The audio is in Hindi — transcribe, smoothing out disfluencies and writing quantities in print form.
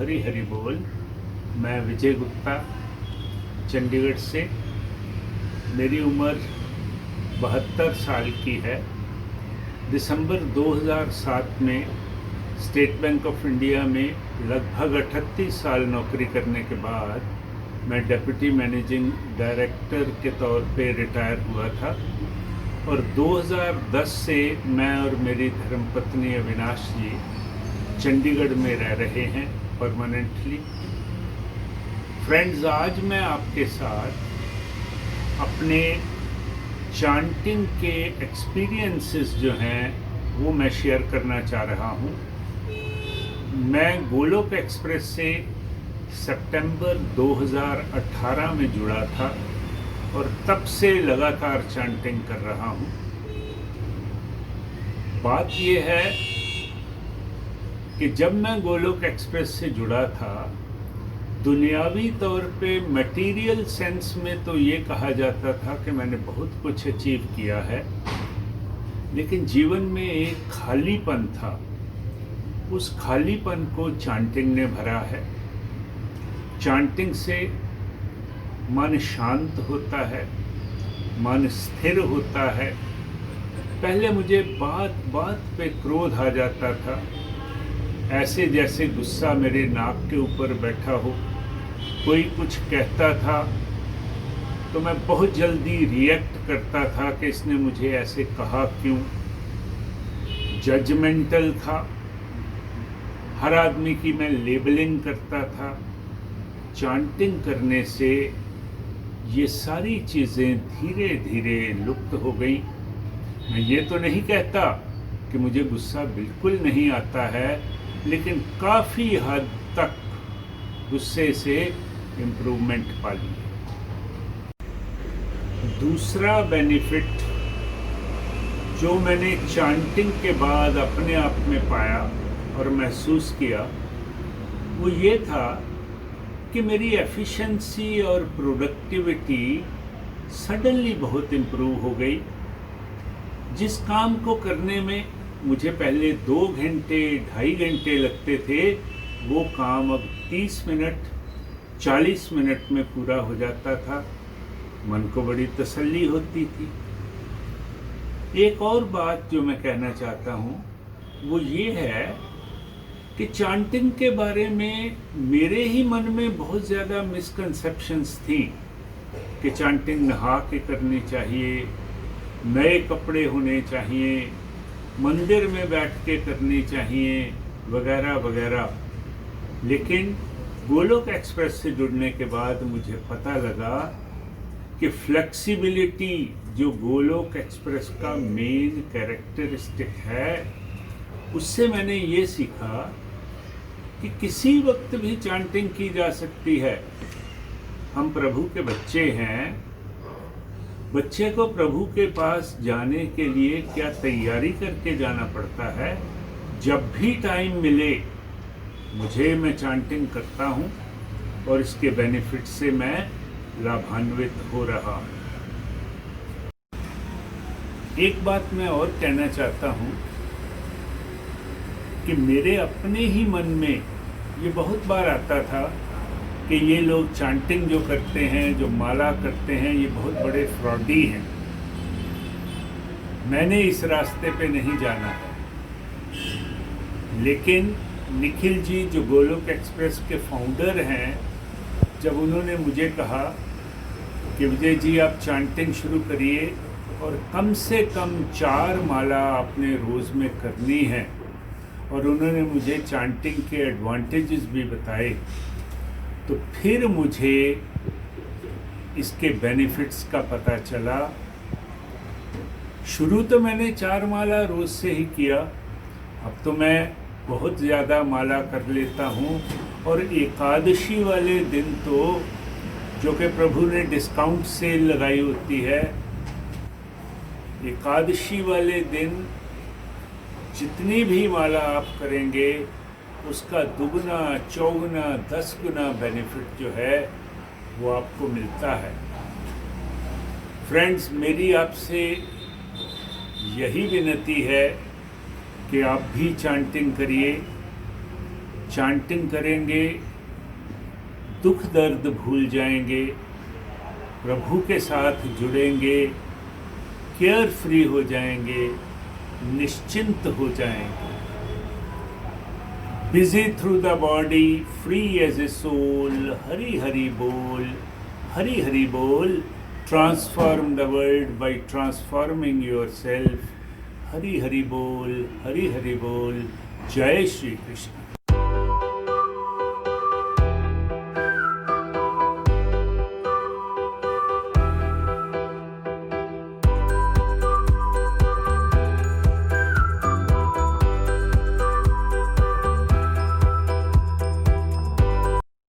हरी हरी बोल। मैं विजय गुप्ता, चंडीगढ़ से। मेरी उम्र 72 साल की है। दिसंबर 2007 में स्टेट बैंक ऑफ इंडिया में लगभग 38 साल नौकरी करने के बाद मैं डिप्टी मैनेजिंग डायरेक्टर के तौर पे रिटायर हुआ था और 2010 से मैं और मेरी धर्मपत्नी अविनाश जी चंडीगढ़ में रह रहे हैं परमानेंटली। फ्रेंड्स, आज मैं आपके साथ अपने चांटिंग के एक्सपीरियंसेस जो हैं वो मैं शेयर करना चाह रहा हूँ। मैं गोलोक एक्सप्रेस से सितंबर 2018 में जुड़ा था और तब से लगातार चांटिंग कर रहा हूँ। बात यह है कि जब मैं गोलोक एक्सप्रेस से जुड़ा था, दुनियावी तौर पे मटेरियल सेंस में तो ये कहा जाता था कि मैंने बहुत कुछ अचीव किया है, लेकिन जीवन में एक खालीपन था। उस खालीपन को चांटिंग ने भरा है। चांटिंग से मन शांत होता है, मन स्थिर होता है। पहले मुझे बात बात पे क्रोध आ जाता था, ऐसे जैसे गुस्सा मेरे नाक के ऊपर बैठा हो। कोई कुछ कहता था तो मैं बहुत जल्दी रिएक्ट करता था कि इसने मुझे ऐसे कहा क्यों। जजमेंटल था, हर आदमी की मैं लेबलिंग करता था। चांटिंग करने से ये सारी चीज़ें धीरे धीरे लुप्त हो गई। मैं ये तो नहीं कहता कि मुझे गुस्सा बिल्कुल नहीं आता है, लेकिन काफ़ी हद तक गुस्से से इम्प्रूवमेंट पा ली है। दूसरा बेनिफिट जो मैंने चांटिंग के बाद अपने आप में पाया और महसूस किया वो ये था कि मेरी एफिशिएंसी और प्रोडक्टिविटी सडनली बहुत इम्प्रूव हो गई। जिस काम को करने में मुझे पहले 2 घंटे 2.5 घंटे लगते थे, वो काम अब 30 मिनट 40 मिनट में पूरा हो जाता था। मन को बड़ी तसल्ली होती थी। एक और बात जो मैं कहना चाहता हूँ वो ये है कि चांटिंग के बारे में मेरे ही मन में बहुत ज़्यादा मिसकंसेप्शंस थी कि चांटिंग नहा के करनी चाहिए, नए कपड़े होने चाहिए, मंदिर में बैठ के करनी चाहिए, वगैरह वगैरह। लेकिन गोलोक एक्सप्रेस से जुड़ने के बाद मुझे पता लगा कि फ्लेक्सिबिलिटी जो गोलोक एक्सप्रेस का मेन कैरेक्टरिस्टिक है, उससे मैंने ये सीखा कि किसी वक्त भी चांटिंग की जा सकती है। हम प्रभु के बच्चे हैं। बच्चे को प्रभु के पास जाने के लिए क्या तैयारी करके जाना पड़ता है। जब भी टाइम मिले मैं चांटिंग करता हूँ और इसके बेनिफिट से मैं लाभान्वित हो रहा हूँ। एक बात मैं और कहना चाहता हूँ कि मेरे अपने ही मन में ये बहुत बार आता था कि ये लोग चांटिंग जो करते हैं, जो माला करते हैं, ये बहुत बड़े फ्रॉडी हैं। मैंने इस रास्ते पे नहीं जाना है। लेकिन निखिल जी जो गोलोक एक्सप्रेस के फाउंडर हैं, जब उन्होंने मुझे कहा कि विजय जी आप चांटिंग शुरू करिए और कम से कम 4 माला आपने रोज़ में करनी है, और उन्होंने मुझे चांटिंग के एडवांटेजेस भी बताए, तो फिर मुझे इसके बेनिफिट्स का पता चला। शुरू तो मैंने 4 माला रोज़ से ही किया, अब तो मैं बहुत ज़्यादा माला कर लेता हूँ। और एकादशी वाले दिन तो, जो कि प्रभु ने डिस्काउंट सेल लगाई होती है, एकादशी वाले दिन जितनी भी माला आप करेंगे उसका दुगना चौगुना 10 गुना बेनिफिट जो है वो आपको मिलता है। फ्रेंड्स, मेरी आपसे यही विनती है कि आप भी चांटिंग करिए। चांटिंग करेंगे, दुख दर्द भूल जाएंगे, प्रभु के साथ जुड़ेंगे, केयर फ्री हो जाएंगे, निश्चिंत हो जाएंगे। Busy through the body, free as a soul, Hari Hari बोल, हरि हरि बोल। Transform the world by transforming yourself. Hari Hari बोल, हरि हरि बोल। जय श्री कृष्ण।